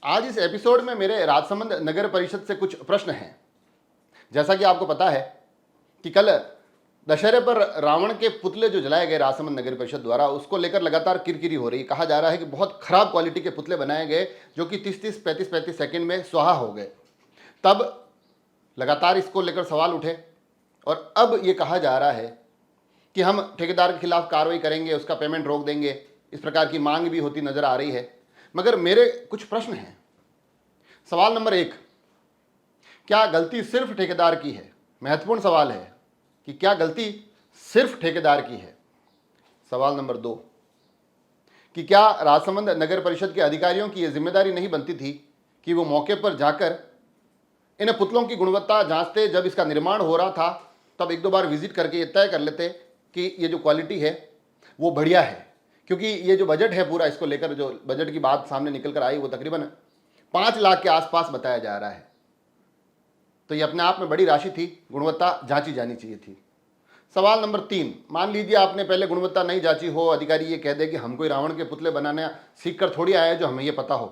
आज इस एपिसोड में मेरे राजसमंद नगर परिषद से कुछ प्रश्न हैं। जैसा कि आपको पता है कि कल दशहरे पर रावण के पुतले जो जलाए गए राजसमंद नगर परिषद द्वारा, उसको लेकर लगातार किरकिरी हो रही है। कहा जा रहा है कि बहुत खराब क्वालिटी के पुतले बनाए गए जो कि 30-30, 35-35 सेकंड में स्वाहा हो गए। तब लगातार इसको लेकर सवाल उठे और अब ये कहा जा रहा है कि हम ठेकेदार के खिलाफ कार्रवाई करेंगे, उसका पेमेंट रोक देंगे। इस प्रकार की मांग भी होती नजर आ रही है। मगर मेरे कुछ प्रश्न हैं। सवाल नंबर 1, क्या गलती सिर्फ ठेकेदार की है? महत्वपूर्ण सवाल है कि क्या गलती सिर्फ ठेकेदार की है। सवाल नंबर 2, कि क्या राजसमंद नगर परिषद के अधिकारियों की यह जिम्मेदारी नहीं बनती थी कि वो मौके पर जाकर इन पुतलों की गुणवत्ता जांचते? जब इसका निर्माण हो रहा था तब 1-2 बार विजिट करके ये तय कर लेते कि ये जो क्वालिटी है वो बढ़िया है। क्योंकि ये जो बजट है पूरा, इसको लेकर जो बजट की बात सामने निकल कर आई वो तकरीबन 5 लाख के आसपास बताया जा रहा है। तो ये अपने आप में बड़ी राशि थी, गुणवत्ता जांची जानी चाहिए थी। सवाल नंबर 3, मान लीजिए आपने पहले गुणवत्ता नहीं जांची हो, अधिकारी ये कह दे कि हम कोई रावण के पुतले बनाने सीख कर थोड़ी आए जो हमें ये पता हो,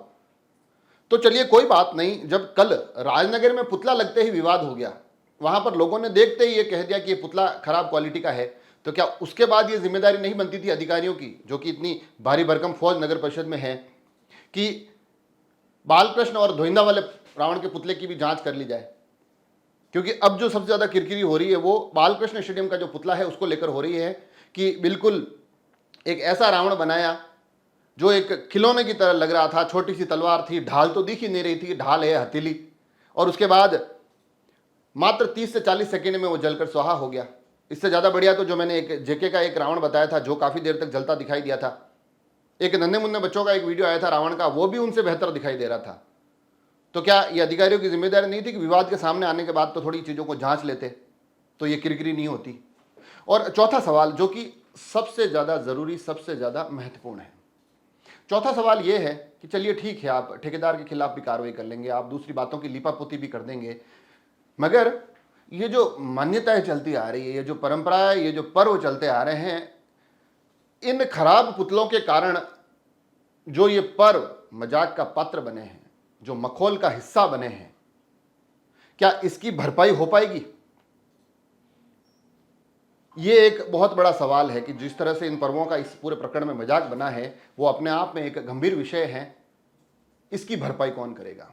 तो चलिए कोई बात नहीं। जब कल राजनगर में पुतला लगते ही विवाद हो गया, वहां पर लोगों ने देखते ही ये कह दिया कि ये पुतला खराब क्वालिटी का है, तो क्या उसके बाद ये जिम्मेदारी नहीं बनती थी अधिकारियों की, जो कि इतनी भारी भरकम फौज नगर परिषद में है, कि बालकृष्ण और धोइंदा वाले रावण के पुतले की भी जांच कर ली जाए? क्योंकि अब जो सबसे ज्यादा किरकिरी हो रही है वो बालकृष्ण स्टेडियम का जो पुतला है उसको लेकर हो रही है कि बिल्कुल एक ऐसा रावण बनाया जो एक खिलौने की तरह लग रहा था। छोटी सी तलवार थी, ढाल तो दिख ही नहीं रही थी, ढाल है हथेली, और उसके बाद मात्र 30 से 40 सेकेंड में वो जलकर स्वाहा हो गया। इससे ज्यादा बढ़िया तो जो मैंने एक जेके का एक रावण बताया था जो काफी देर तक जलता दिखाई दिया था, एक नन्हे मुन्ने बच्चों का एक वीडियो आया था रावण का, वो भी उनसे बेहतर दिखाई दे रहा था। तो क्या ये अधिकारियों की जिम्मेदारी नहीं थी कि विवाद के सामने आने के बाद तो थोड़ी चीजों को जांच लेते, तो ये किरकिरी नहीं होती? और चौथा सवाल जो कि सबसे ज्यादा जरूरी, सबसे ज्यादा महत्वपूर्ण है, चौथा सवाल ये है कि चलिए ठीक है, आप ठेकेदार के खिलाफ भी कार्रवाई कर लेंगे, आप दूसरी बातों की लीपापोती भी कर देंगे, मगर ये जो मान्यताएं चलती आ रही है, ये जो परंपराएं, ये जो पर्व चलते आ रहे हैं, इन खराब पुतलों के कारण जो ये पर्व मजाक का पात्र बने हैं, जो मखौल का हिस्सा बने हैं, क्या इसकी भरपाई हो पाएगी? ये एक बहुत बड़ा सवाल है कि जिस तरह से इन पर्वों का इस पूरे प्रकरण में मजाक बना है वो अपने आप में एक गंभीर विषय है। इसकी भरपाई कौन करेगा?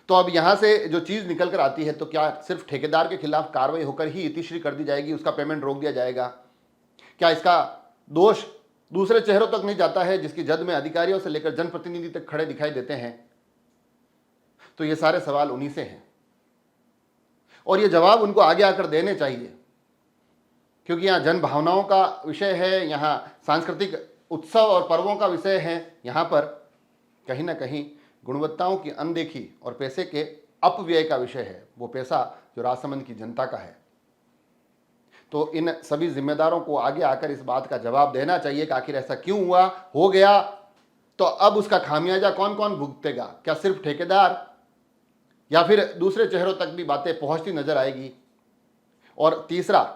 तो अब यहां से जो चीज निकल कर आती है, तो क्या सिर्फ ठेकेदार के खिलाफ कार्रवाई होकर ही इतिश्री कर दी जाएगी, उसका पेमेंट रोक दिया जाएगा? क्या इसका दोष दूसरे चेहरों तक नहीं जाता है जिसकी जद में अधिकारियों से लेकर जनप्रतिनिधि तक खड़े दिखाई देते हैं? तो ये सारे सवाल उन्हीं से हैं और ये जवाब उनको आगे आकर देने चाहिए, क्योंकि यहाँ जन भावनाओं का विषय है, यहाँ सांस्कृतिक उत्सव और पर्वों का विषय है। यहाँ पर कहीं ना कहीं गुणवत्ताओं की अनदेखी और पैसे के अपव्यय का विषय है, वो पैसा जो राजसमंद की जनता का है। तो इन सभी जिम्मेदारों को आगे आकर इस बात का जवाब देना चाहिए कि आखिर ऐसा क्यों हुआ, हो गया तो अब उसका खामियाजा कौन कौन भुगतेगा? क्या सिर्फ ठेकेदार, या फिर दूसरे चेहरों तक भी बातें पहुंचती नजर आएगी? और तीसरा,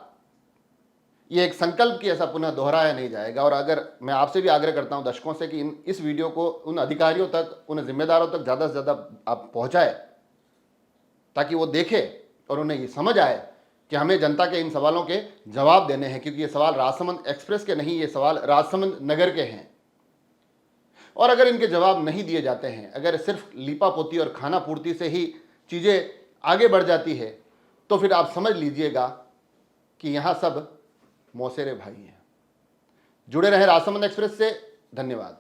ये एक संकल्प की ऐसा पुनः दोहराया नहीं जाएगा। और अगर मैं आपसे भी आग्रह करता हूं दर्शकों से कि इस वीडियो को उन अधिकारियों तक, उन जिम्मेदारों तक ज़्यादा से ज़्यादा आप पहुंचाए, ताकि वो देखे और उन्हें ये समझ आए कि हमें जनता के इन सवालों के जवाब देने हैं, क्योंकि ये सवाल राजसमंद एक्सप्रेस के नहीं, ये सवाल राजसमंद नगर के हैं। और अगर इनके जवाब नहीं दिए जाते हैं, अगर सिर्फ लीपापोती और खाना पूर्ति से ही चीज़ें आगे बढ़ जाती है, तो फिर आप समझ लीजिएगा कि यहाँ सब मौसेरे भाई हैं। जुड़े रहे राजसमंद एक्सप्रेस से। धन्यवाद।